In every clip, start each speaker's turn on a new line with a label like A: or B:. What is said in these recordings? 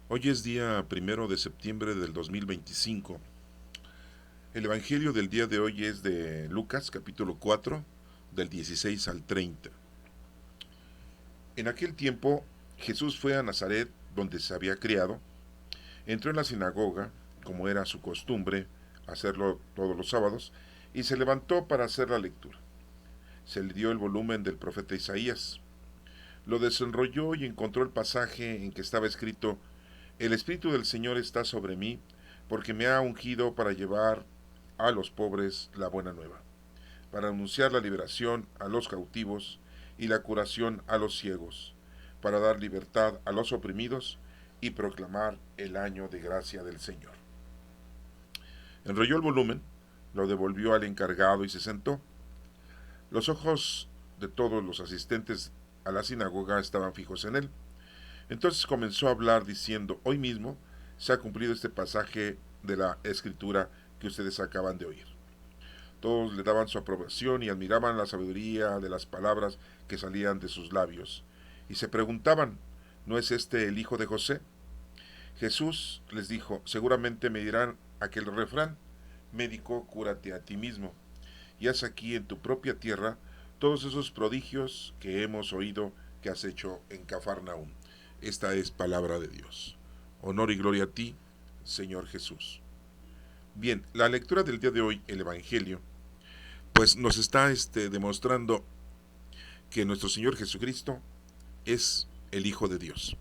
A: Hoy es día 1 de septiembre del 2025. El evangelio del día de hoy es de Lucas, capítulo 4, del 16 al 30. En aquel tiempo, Jesús fue a Nazaret, donde se había criado, entró en la sinagoga, como era su costumbre hacerlo todos los sábados, y se levantó para hacer la lectura. Se le dio el volumen del profeta Isaías. Lo desenrolló y encontró el pasaje en que estaba escrito: El Espíritu del Señor está sobre mí, porque me ha ungido para llevar a los pobres la buena nueva, para anunciar la liberación a los cautivos y la curación a los ciegos, para dar libertad a los oprimidos y proclamar el año de gracia del Señor. Enrolló el volumen, lo devolvió al encargado y se sentó. Los ojos de todos los asistentes a la sinagoga estaban fijos en él. Entonces comenzó a hablar diciendo: Hoy mismo se ha cumplido este pasaje de la escritura que ustedes acaban de oír. Todos le daban su aprobación y admiraban la sabiduría de las palabras que salían de sus labios. Y se preguntaban: ¿no es este el hijo de José? Jesús les dijo: seguramente me dirán aquel refrán: médico, cúrate a ti mismo. Y haz aquí en tu propia tierra todos esos prodigios que hemos oído que has hecho en Cafarnaúm. Esta es palabra de Dios. Honor y gloria a ti, Señor Jesús. Bien, la lectura del día de hoy, el Evangelio, pues nos está demostrando que nuestro Señor Jesucristo es el Hijo de Dios.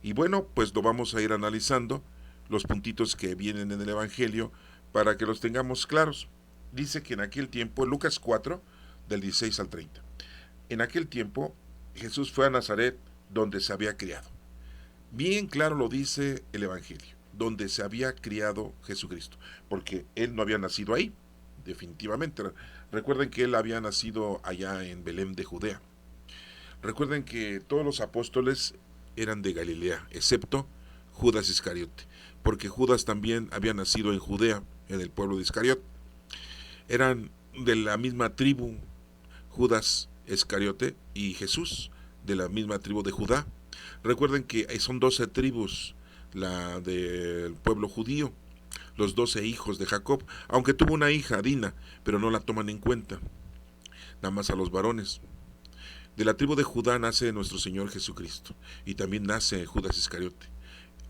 A: Y bueno, pues lo vamos a ir analizando, los puntitos que vienen en el Evangelio, para que los tengamos claros. Dice que en aquel tiempo, Lucas 4, del 16 al 30, en aquel tiempo Jesús fue a Nazaret, donde se había criado. Bien claro lo dice el Evangelio, donde se había criado Jesucristo, porque él no había nacido ahí, definitivamente. Recuerden que él había nacido allá en Belén de Judea. Recuerden que todos los apóstoles eran de Galilea, excepto Judas Iscariote, porque Judas también había nacido en Judea, en el pueblo de Iscariot. Eran de la misma tribu, Judas Iscariote y Jesús, de la misma tribu de Judá. Recuerden que son 12 tribus, la del pueblo judío, los 12 hijos de Jacob, aunque tuvo una hija, Dina, pero no la toman en cuenta, nada más a los varones. De la tribu de Judá nace nuestro Señor Jesucristo, y también nace Judas Iscariote,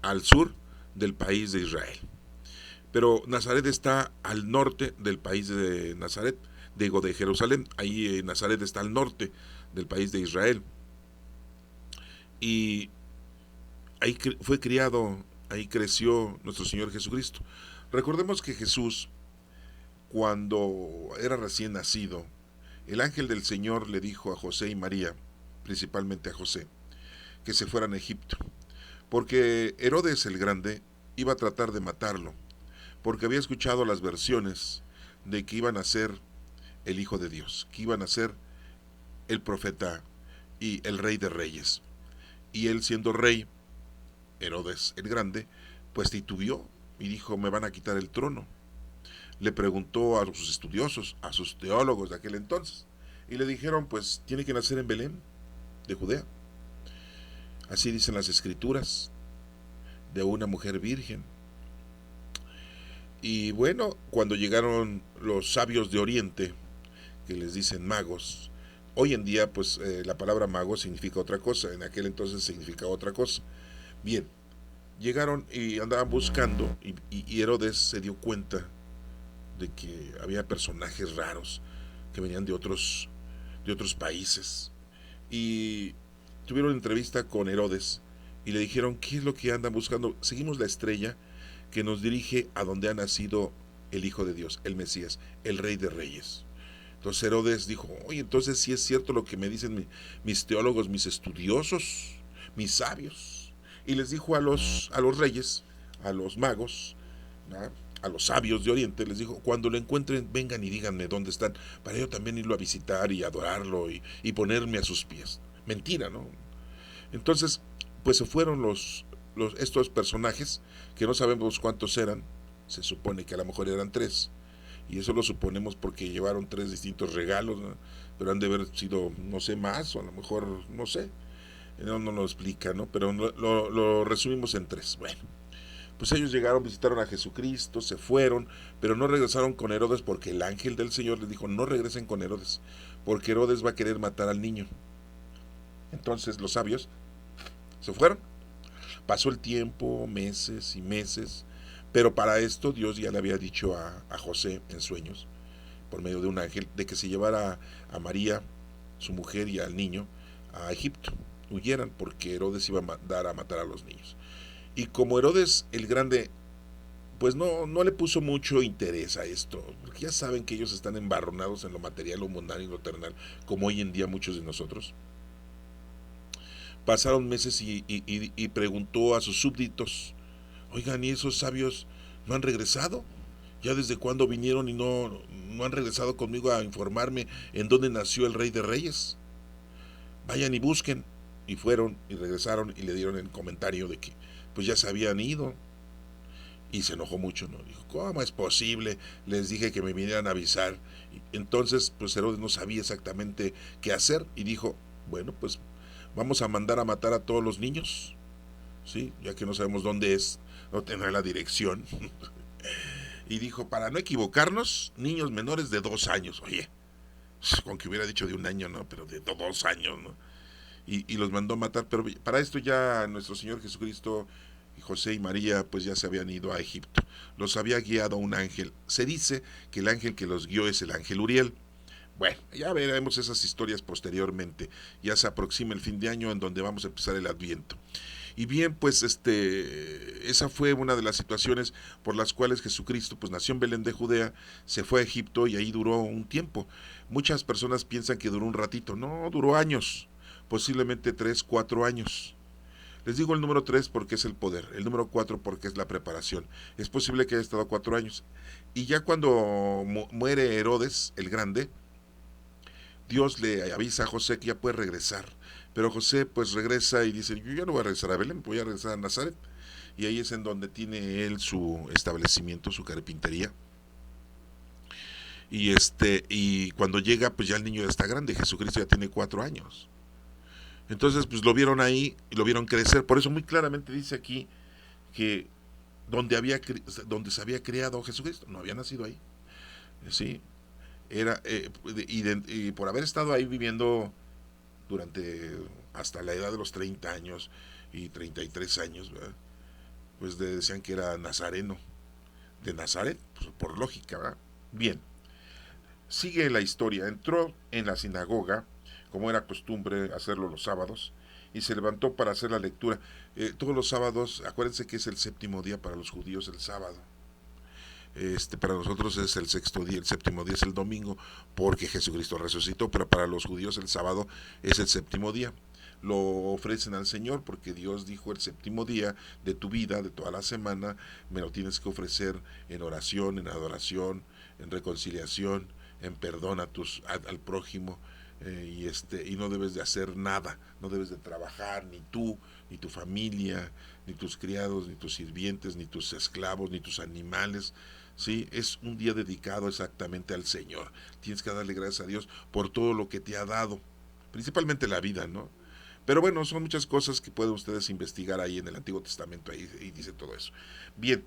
A: al sur del país de Israel. Pero Nazaret está al norte del país de Nazaret, digo de Jerusalén. Ahí Nazaret está al norte del país de Israel. Y ahí fue criado, ahí creció nuestro Señor Jesucristo. Recordemos que Jesús, cuando era recién nacido, el ángel del Señor le dijo a José y María, principalmente a José, que se fueran a Egipto, porque Herodes el Grande iba a tratar de matarlo, porque había escuchado las versiones de que iban a ser el Hijo de Dios, que iban a ser el profeta y el Rey de Reyes. Y él, siendo rey, Herodes el Grande, pues titubeó y dijo: me van a quitar el trono. Le preguntó a sus estudiosos, a sus teólogos de aquel entonces, y le dijeron: pues tiene que nacer en Belén de Judea. Así dicen las escrituras, de una mujer virgen. Y bueno, cuando llegaron los sabios de Oriente, que les dicen magos, hoy en día pues la palabra mago significa otra cosa, en aquel entonces significaba otra cosa. Bien, llegaron y andaban buscando, y Herodes se dio cuenta de que había personajes raros que venían de otros países, y tuvieron entrevista con Herodes y le dijeron: ¿qué es lo que andan buscando? Seguimos la estrella que nos dirige a donde ha nacido el Hijo de Dios, el Mesías, el Rey de Reyes. Entonces Herodes dijo: oye, entonces sí es cierto lo que me dicen mis teólogos, mis estudiosos, mis sabios. Y les dijo a los reyes, a los magos, ¿no?, a los sabios de Oriente, les dijo: cuando lo encuentren, vengan y díganme dónde están, para yo también irlo a visitar y adorarlo y ponerme a sus pies. Mentira, ¿no? Entonces, pues se fueron estos personajes, que no sabemos cuántos eran. Se supone que a lo mejor eran tres, y eso lo suponemos porque llevaron tres distintos regalos, ¿no? Pero han de haber sido, no sé, más, o a lo mejor, no sé. no lo explica, ¿no? Pero lo resumimos en tres. Bueno, pues ellos llegaron, visitaron a Jesucristo, se fueron, pero no regresaron con Herodes porque el ángel del Señor les dijo, no regresen con Herodes, porque Herodes va a querer matar al niño. Entonces los sabios se fueron. Pasó el tiempo, meses y meses, pero para esto Dios ya le había dicho a José en sueños, por medio de un ángel, de que se llevara a María, su mujer, y al niño a Egipto, huyeran, porque Herodes iba a mandar a matar a los niños. Y como Herodes el Grande, pues no le puso mucho interés a esto, porque ya saben que ellos están embarronados en lo material, lo mundano y lo terrenal, como hoy en día muchos de nosotros. Pasaron meses y preguntó a sus súbditos, oigan, ¿y esos sabios no han regresado? ¿Ya desde cuándo vinieron y no han regresado conmigo a informarme en dónde nació el Rey de Reyes? Vayan y busquen. Y fueron y regresaron y le dieron el comentario de que pues ya se habían ido. Y se enojó mucho, ¿no? Dijo, ¿cómo es posible? Les dije que me vinieran a avisar. Entonces, pues Herodes no sabía exactamente qué hacer y dijo, bueno, pues vamos a mandar a matar a todos los niños, ¿sí? Ya que no sabemos dónde es, no tendrá la dirección. Y dijo, para no equivocarnos, niños menores de 2 años. Oye, con que hubiera dicho de 1 año, ¿no? Pero de 2 años, ¿no? Y los mandó a matar, pero para esto ya nuestro Señor Jesucristo y José y María pues ya se habían ido a Egipto. Los había guiado un ángel. Se dice que el ángel que los guió es el ángel Uriel. Bueno, ya veremos esas historias posteriormente. Ya se aproxima el fin de año en donde vamos a empezar el Adviento. Y bien, pues esa fue una de las situaciones por las cuales Jesucristo pues nació en Belén de Judea, se fue a Egipto y ahí duró un tiempo. Muchas personas piensan que duró un ratito, no, duró años, posiblemente 3, 4 años. Les digo el número 3 porque es el poder, el número 4 porque es la preparación. Es posible que haya estado 4 años. Y ya cuando muere Herodes el Grande, Dios le avisa a José que ya puede regresar. Pero José pues regresa y dice, yo ya no voy a regresar a Belén, voy a regresar a Nazaret. Y ahí es en donde tiene él su establecimiento, su carpintería. Y cuando llega, pues ya el niño ya está grande, Jesucristo ya tiene 4 años. Entonces, pues lo vieron ahí y lo vieron crecer. Por eso muy claramente dice aquí que donde se había criado Jesucristo, no había nacido ahí. ¿Sí? Era, y por haber estado ahí viviendo durante hasta la edad de los 30 años y 33 años, ¿verdad? Pues decían que era nazareno, de Nazaret, pues por lógica, ¿verdad? Bien, sigue la historia. Entró en la sinagoga, como era costumbre hacerlo los sábados, y se levantó para hacer la lectura. Todos los sábados, acuérdense que es el séptimo día para los judíos, el sábado. Para nosotros es el sexto día, el séptimo día es el domingo, porque Jesucristo resucitó, pero para los judíos el sábado es el séptimo día. Lo ofrecen al Señor porque Dios dijo el séptimo día de tu vida, de toda la semana, me lo tienes que ofrecer en oración, en adoración, en reconciliación, en perdón al prójimo, y no debes de hacer nada, no debes de trabajar, ni tú, ni tu familia, ni tus criados, ni tus sirvientes, ni tus esclavos, ni tus animales. Sí, es un día dedicado exactamente al Señor. Tienes que darle gracias a Dios por todo lo que te ha dado, principalmente la vida, ¿no? Pero bueno, son muchas cosas que pueden ustedes investigar ahí en el Antiguo Testamento, ahí dice todo eso. Bien,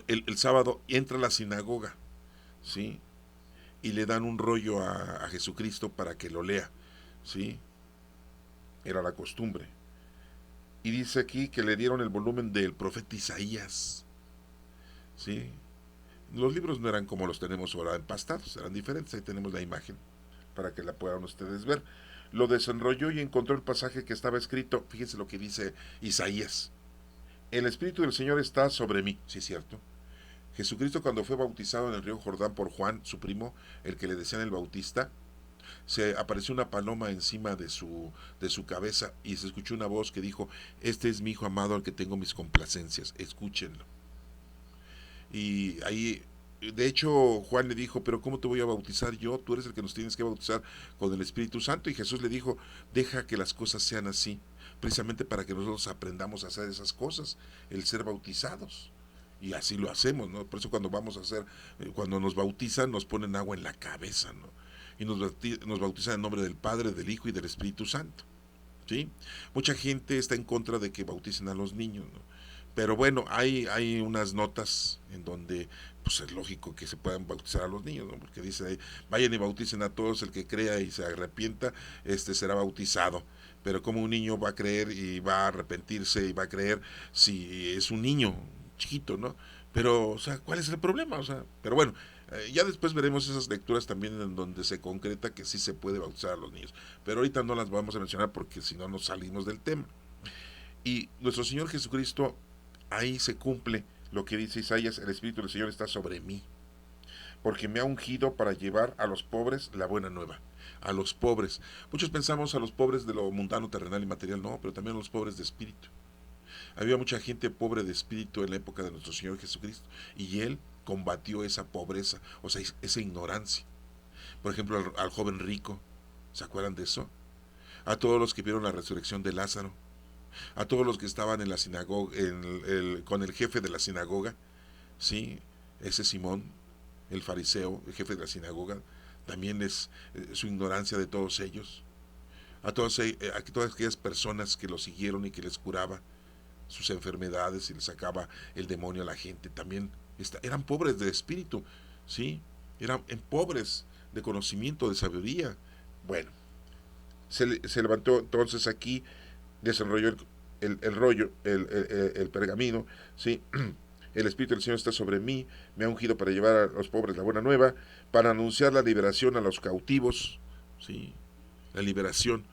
A: el sábado entra a la sinagoga, ¿sí? Y le dan un rollo a Jesucristo para que lo lea, ¿sí? Era la costumbre. Y dice aquí que le dieron el volumen del profeta Isaías, ¿sí? Los libros no eran como los tenemos ahora empastados, eran diferentes. Ahí tenemos la imagen para que la puedan ustedes ver. Lo desenrolló y encontró el pasaje que estaba escrito. Fíjense lo que dice Isaías. El Espíritu del Señor está sobre mí, sí es cierto. Jesucristo, cuando fue bautizado en el río Jordán por Juan, su primo, el que le decían el Bautista, se apareció una paloma encima de su cabeza y se escuchó una voz que dijo, este es mi hijo amado al que tengo mis complacencias, escúchenlo. Y ahí, de hecho, Juan le dijo, pero ¿cómo te voy a bautizar yo? Tú eres el que nos tienes que bautizar con el Espíritu Santo. Y Jesús le dijo, deja que las cosas sean así, precisamente para que nosotros aprendamos a hacer esas cosas, el ser bautizados. Y así lo hacemos, ¿no? Por eso cuando vamos a hacer, cuando nos bautizan, nos ponen agua en la cabeza, ¿no? Y nos bautizan en nombre del Padre, del Hijo y del Espíritu Santo. ¿sí? Mucha gente está en contra de que bauticen a los niños, ¿no? Pero bueno, hay unas notas en donde pues es lógico que se puedan bautizar a los niños, ¿no? Porque dice ahí, vayan y bauticen a todos, el que crea y se arrepienta, será bautizado. Pero como un niño va a creer y va a arrepentirse y va a creer si es un niño chiquito, ¿no? Pero, o sea, ¿cuál es el problema? O sea, pero bueno, ya después veremos esas lecturas también en donde se concreta que sí se puede bautizar a los niños. Pero ahorita no las vamos a mencionar porque si no nos salimos del tema. Y nuestro Señor Jesucristo, ahí se cumple lo que dice Isaías: el Espíritu del Señor está sobre mí, porque me ha ungido para llevar a los pobres la buena nueva. A los pobres. Muchos pensamos a los pobres de lo mundano, terrenal y material, no, pero también a los pobres de espíritu. Había mucha gente pobre de espíritu en la época de nuestro Señor Jesucristo, y Él combatió esa pobreza, o sea, esa ignorancia. Por ejemplo, al joven rico, ¿se acuerdan de eso? A todos los que vieron la resurrección de Lázaro, a todos los que estaban en la sinagoga, con el jefe de la sinagoga, ¿sí? Ese Simón, el fariseo, el jefe de la sinagoga, también es su ignorancia de todos ellos. A todas aquellas personas que lo siguieron y que les curaba sus enfermedades y les sacaba el demonio a la gente, también eran pobres de espíritu, ¿sí? Eran pobres de conocimiento, de sabiduría. Bueno, se levantó entonces aquí, desenrolló el rollo, el pergamino, ¿sí? El Espíritu del Señor está sobre mí, me ha ungido para llevar a los pobres la buena nueva, para anunciar la liberación a los cautivos, ¿sí? La liberación.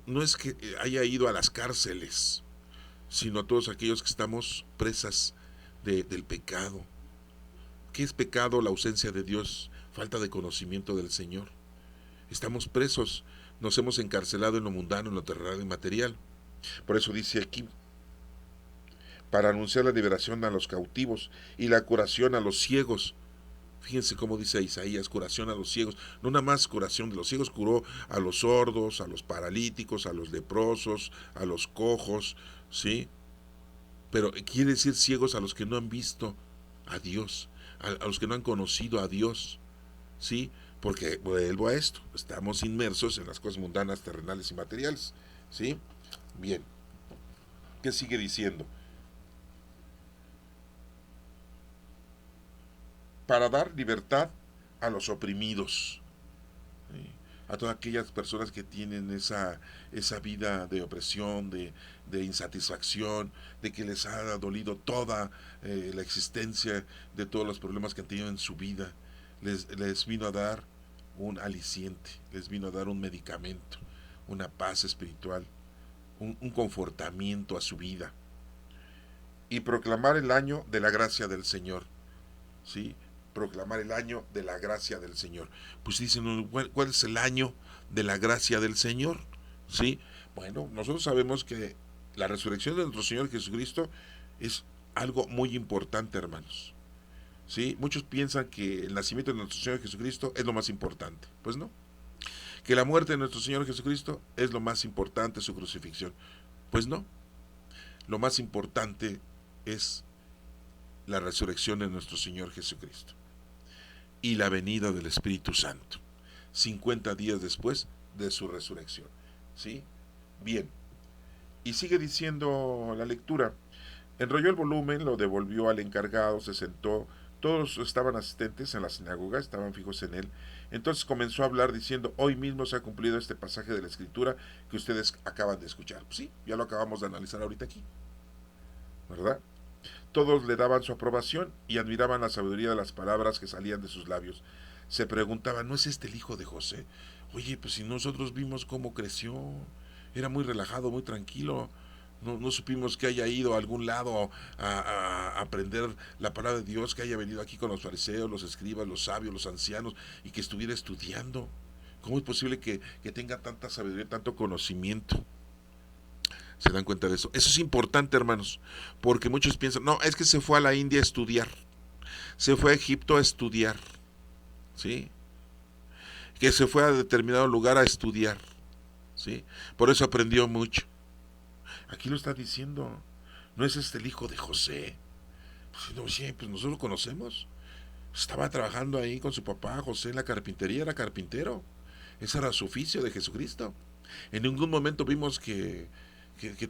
A: No es que haya ido a las cárceles, sino a todos aquellos que estamos presas del pecado. ¿Qué es pecado? La ausencia de Dios, falta de conocimiento del Señor. Estamos presos, nos hemos encarcelado en lo mundano, en lo terrenal y material. Por eso dice aquí: para anunciar la liberación a los cautivos y la curación a los ciegos. Fíjense cómo dice Isaías: curación a los ciegos. No nada más curación de los ciegos, curó a los sordos, a los paralíticos, a los leprosos, a los cojos, ¿sí? Pero quiere decir ciegos a los que no han visto a Dios, a los que no han conocido a Dios, ¿sí? Porque vuelvo a esto, estamos inmersos en las cosas mundanas, terrenales y materiales, ¿sí? Bien, ¿qué sigue diciendo? Para dar libertad a los oprimidos, ¿sí? A todas aquellas personas que tienen esa vida de opresión, de insatisfacción, de que les ha dolido toda la existencia, de todos los problemas que han tenido en su vida. Les vino a dar un aliciente, les vino a dar un medicamento, una paz espiritual, un confortamiento a su vida. Y proclamar el año de la gracia del Señor, ¿sí? Proclamar el año de la gracia del Señor. Pues dicen, ¿cuál es el año de la gracia del Señor? ¿Sí? Bueno, nosotros sabemos que la resurrección de nuestro Señor Jesucristo es algo muy importante, hermanos. ¿Sí? Muchos piensan que el nacimiento de nuestro Señor Jesucristo es lo más importante. Pues no. Que la muerte de nuestro Señor Jesucristo es lo más importante, su crucifixión. Pues no. Lo más importante es la resurrección de nuestro Señor Jesucristo y la venida del Espíritu Santo, 50 días después de su resurrección, ¿sí? Bien, y sigue diciendo la lectura: enrolló el volumen, lo devolvió al encargado, se sentó, todos estaban asistentes en la sinagoga, estaban fijos en él. Entonces comenzó a hablar diciendo: hoy mismo se ha cumplido este pasaje de la Escritura que ustedes acaban de escuchar. Pues sí, ya lo acabamos de analizar ahorita aquí, ¿verdad? Todos le daban su aprobación y admiraban la sabiduría de las palabras que salían de sus labios. Se preguntaban: ¿no es este el hijo de José? Oye, pues si nosotros vimos cómo creció, era muy relajado, muy tranquilo. No supimos que haya ido a algún lado a aprender la palabra de Dios, que haya venido aquí con los fariseos, los escribas, los sabios, los ancianos, y que estuviera estudiando. ¿Cómo es posible que tenga tanta sabiduría, tanto conocimiento? ¿Se dan cuenta de eso? Eso es importante, hermanos, porque muchos piensan: no, es que se fue a la India a estudiar, se fue a Egipto a estudiar, ¿sí? Que se fue a determinado lugar a estudiar, ¿sí? Por eso aprendió mucho. Aquí lo está diciendo: ¿no es este el hijo de José? Pues, no, sí, pues nosotros lo conocemos. Estaba trabajando ahí con su papá José en la carpintería, era carpintero. Ese era su oficio de Jesucristo. En ningún momento vimos que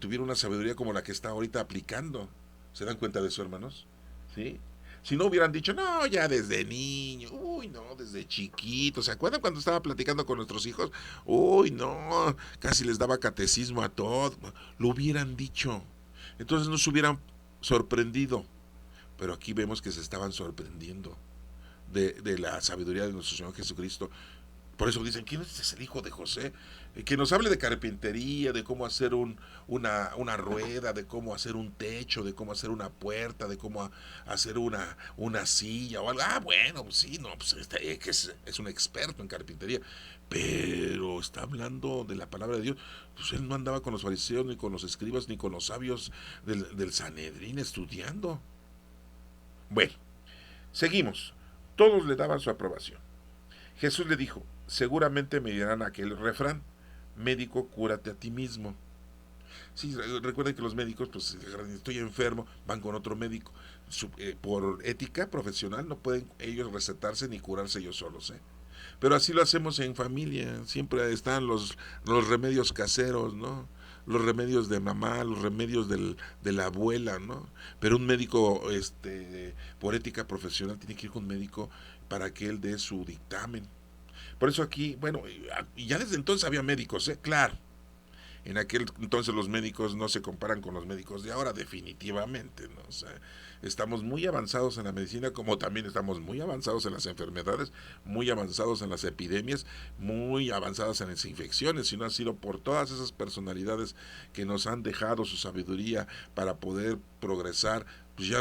A: tuviera una sabiduría como la que está ahorita aplicando. ¿Se dan cuenta de eso, hermanos? ¿Sí? Si no hubieran dicho, no, ya desde niño, uy, no, desde chiquito. ¿Se acuerdan cuando estaba platicando con nuestros hijos? Uy, no, casi les daba catecismo a todos. Lo hubieran dicho. Entonces nos hubieran sorprendido. Pero aquí vemos que se estaban sorprendiendo de la sabiduría de nuestro Señor Jesucristo. Por eso dicen, ¿quién es el hijo de José? Que nos hable de carpintería, de cómo hacer una rueda, de cómo hacer un techo, de cómo hacer una puerta, de cómo hacer una silla o algo. Ah, bueno, pues sí, no, pues es un experto en carpintería. Pero está hablando de la palabra de Dios. Pues él no andaba con los fariseos, ni con los escribas, ni con los sabios del Sanedrín estudiando. Bueno, seguimos. Todos le daban su aprobación. Jesús le dijo, seguramente me dirán aquel refrán, médico, cúrate a ti mismo. Sí, recuerden que los médicos, pues, estoy enfermo, van con otro médico. Por ética profesional no pueden ellos recetarse ni curarse ellos solos, ¿eh? Pero así lo hacemos en familia, siempre están los remedios caseros, ¿no? Los remedios de mamá, los remedios de la abuela, ¿no? Pero un médico, por ética profesional, tiene que ir con un médico para que él dé su dictamen. Por eso aquí, bueno, y ya desde entonces había médicos, ¿eh? Claro. En aquel entonces los médicos no se comparan con los médicos de ahora, definitivamente, ¿no? O sea, estamos muy avanzados en la medicina, como también estamos muy avanzados en las enfermedades, muy avanzados en las epidemias, muy avanzadas en las infecciones, si no ha sido por todas esas personalidades que nos han dejado su sabiduría para poder progresar, pues ya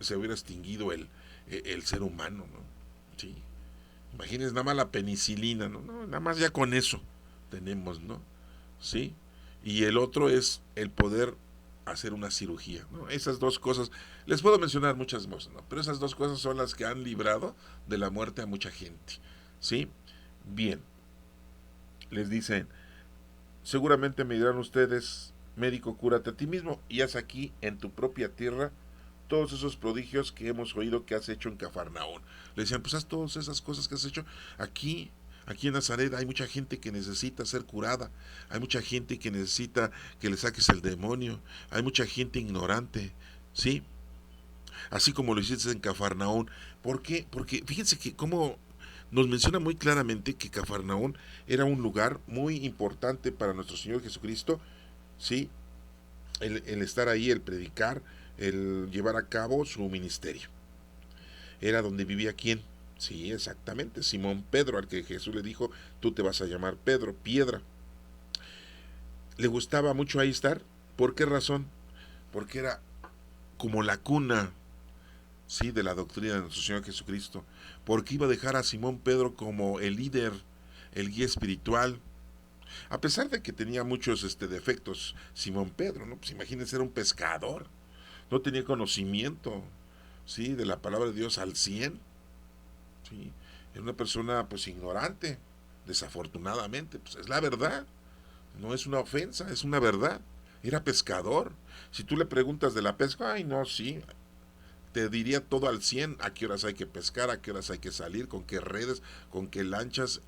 A: se hubiera extinguido el ser humano, ¿no? Sí. Imagínense nada más la penicilina, ¿no? No, nada más ya con eso tenemos, ¿no? ¿Sí? Y el otro es el poder hacer una cirugía, ¿no? Esas dos cosas, les puedo mencionar muchas cosas, ¿no? Pero esas dos cosas son las que han librado de la muerte a mucha gente, ¿sí? Bien, les dicen, seguramente me dirán ustedes, médico, cúrate a ti mismo y haz aquí en tu propia tierra todos esos prodigios que hemos oído que has hecho en Cafarnaón. Le decían, pues haz todas esas cosas que has hecho aquí. Aquí en Nazaret hay mucha gente que necesita ser curada, hay mucha gente que necesita que le saques el demonio, hay mucha gente ignorante, ¿sí? Así como lo hiciste en Cafarnaón. ¿Por qué? Porque fíjense que como nos menciona muy claramente que Cafarnaón era un lugar muy importante para nuestro Señor Jesucristo, ¿sí? El estar ahí, el predicar, el llevar a cabo su ministerio. Era donde vivía quién. Sí, exactamente, Simón Pedro, al que Jesús le dijo, tú te vas a llamar Pedro, piedra. ¿Le gustaba mucho ahí estar? ¿Por qué razón? Porque era como la cuna, sí, de la doctrina de nuestro Señor Jesucristo. Porque iba a dejar a Simón Pedro como el líder, el guía espiritual. A pesar de que tenía muchos defectos, Simón Pedro, ¿no? Pues imagínense, era un pescador. No tenía conocimiento, sí, de la palabra de Dios al 100. Sí, era una persona pues ignorante, desafortunadamente, pues es la verdad, no es una ofensa, es una verdad. Era pescador. Si tú le preguntas de la pesca, ay no, sí, te diría todo al 100, a qué horas hay que pescar, a qué horas hay que salir, con qué redes, con qué lanchas,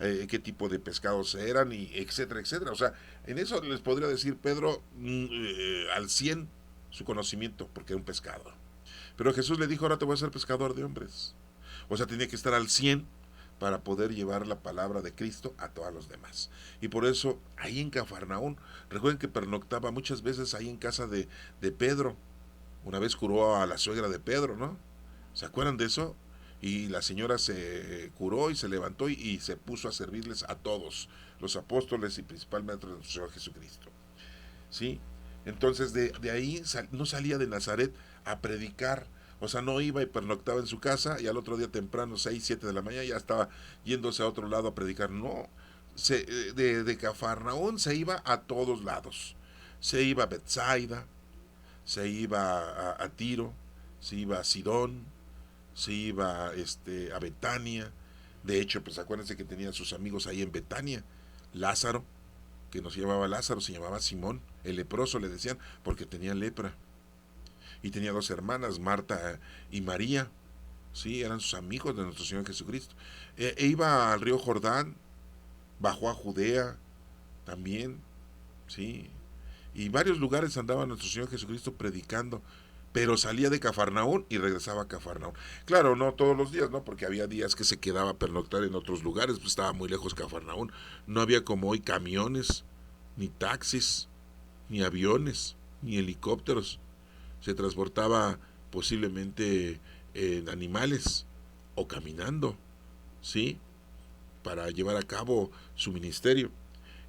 A: qué tipo de pescados eran, y etcétera, etcétera. O sea, en eso les podría decir Pedro al 100 su conocimiento, porque era un pescador. Pero Jesús le dijo, ahora te voy a hacer pescador de hombres. O sea, tenía que estar al 100 para poder llevar la palabra de Cristo a todos los demás. Y por eso, ahí en Cafarnaún, recuerden que pernoctaba muchas veces ahí en casa de Pedro. Una vez curó a la suegra de Pedro, ¿no? ¿Se acuerdan de eso? Y la señora se curó y se levantó y se puso a servirles a todos, los apóstoles y principalmente a nuestro Señor Jesucristo. ¿Sí? Entonces de ahí no salía de Nazaret a predicar, o sea, no iba y pernoctaba en su casa y al otro día temprano, 6 7 de la mañana, ya estaba yéndose a otro lado a predicar. No, de Cafarnaún se iba a todos lados. Se iba a Bethsaida, se iba a Tiro, se iba a Sidón, se iba a Betania. De hecho, pues acuérdense que tenía sus amigos ahí en Betania. Lázaro, que no se llamaba Lázaro, se llamaba Simón, el leproso le decían, porque tenía lepra. Y tenía dos hermanas, Marta y María, sí, eran sus amigos de nuestro Señor Jesucristo. Iba al río Jordán, bajó a Judea, también, sí. Y varios lugares andaba nuestro Señor Jesucristo predicando, pero salía de Cafarnaún y regresaba a Cafarnaún. Claro, no todos los días, ¿no? Porque había días que se quedaba a pernoctar en otros lugares, pues estaba muy lejos Cafarnaún. No había como hoy camiones, ni taxis, ni aviones, ni helicópteros. Se transportaba posiblemente en animales o caminando, ¿sí? Para llevar a cabo su ministerio.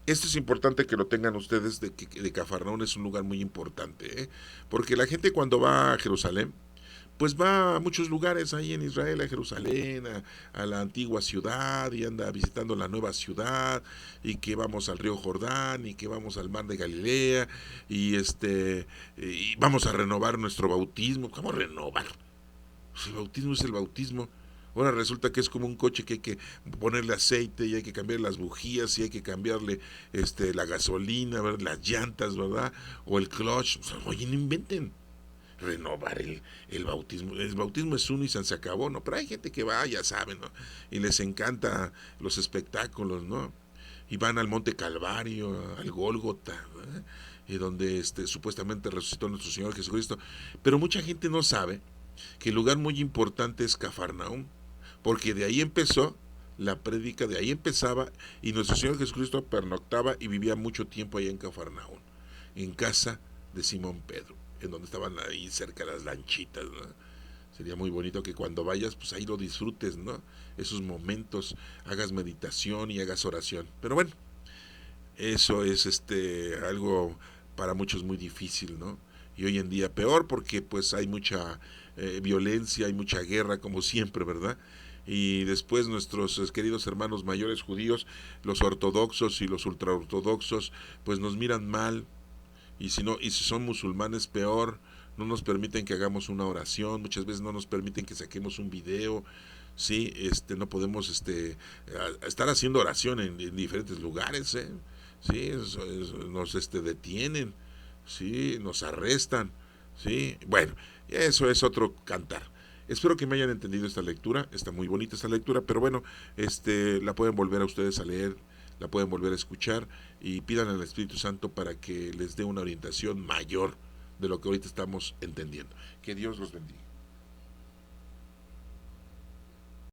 A: Esto es importante que lo tengan ustedes de que de Cafarnaún es un lugar muy importante, ¿eh? Porque la gente cuando va a Jerusalén, pues va a muchos lugares ahí en Israel, a Jerusalén, a la antigua ciudad, y anda visitando la nueva ciudad, y que vamos al río Jordán, y que vamos al mar de Galilea, y vamos a renovar nuestro bautismo. ¿Cómo renovar? Pues el bautismo es el bautismo. Ahora resulta que es como un coche que hay que ponerle aceite y hay que cambiar las bujías y hay que cambiarle la gasolina, ¿verdad? Las llantas, ¿verdad? O el clutch. Oye, no inventen renovar el bautismo. El bautismo es uno y se acabó, ¿no? Pero hay gente que va, ya saben, ¿no? Y les encanta los espectáculos, ¿no? Y van al Monte Calvario, al Gólgota, ¿verdad? Y donde supuestamente resucitó nuestro Señor Jesucristo. Pero mucha gente no sabe que el lugar muy importante es Cafarnaúm, porque de ahí empezó la prédica, de ahí empezaba, y nuestro Señor Jesucristo pernoctaba y vivía mucho tiempo allá en Cafarnaúm, en casa de Simón Pedro, en donde estaban ahí cerca las lanchitas, ¿no? Sería muy bonito que cuando vayas, pues ahí lo disfrutes, ¿no? Esos momentos, hagas meditación y hagas oración. Pero bueno, eso es algo para muchos muy difícil, ¿no? Y hoy en día peor porque pues hay mucha violencia, hay mucha guerra como siempre, ¿verdad? Y después nuestros queridos hermanos mayores judíos, los ortodoxos y los ultraortodoxos, pues nos miran mal, y si no, y si son musulmanes peor, no nos permiten que hagamos una oración, muchas veces no nos permiten que saquemos un video, sí, no podemos estar haciendo oración en diferentes lugares, sí, nos detienen, sí, nos arrestan, sí, bueno, eso es otro cantar. Espero que me hayan entendido esta lectura, está muy bonita esta lectura, pero bueno, la pueden volver a ustedes a leer, la pueden volver a escuchar y pidan al Espíritu Santo para que les dé una orientación mayor de lo que ahorita estamos entendiendo. Que Dios los bendiga.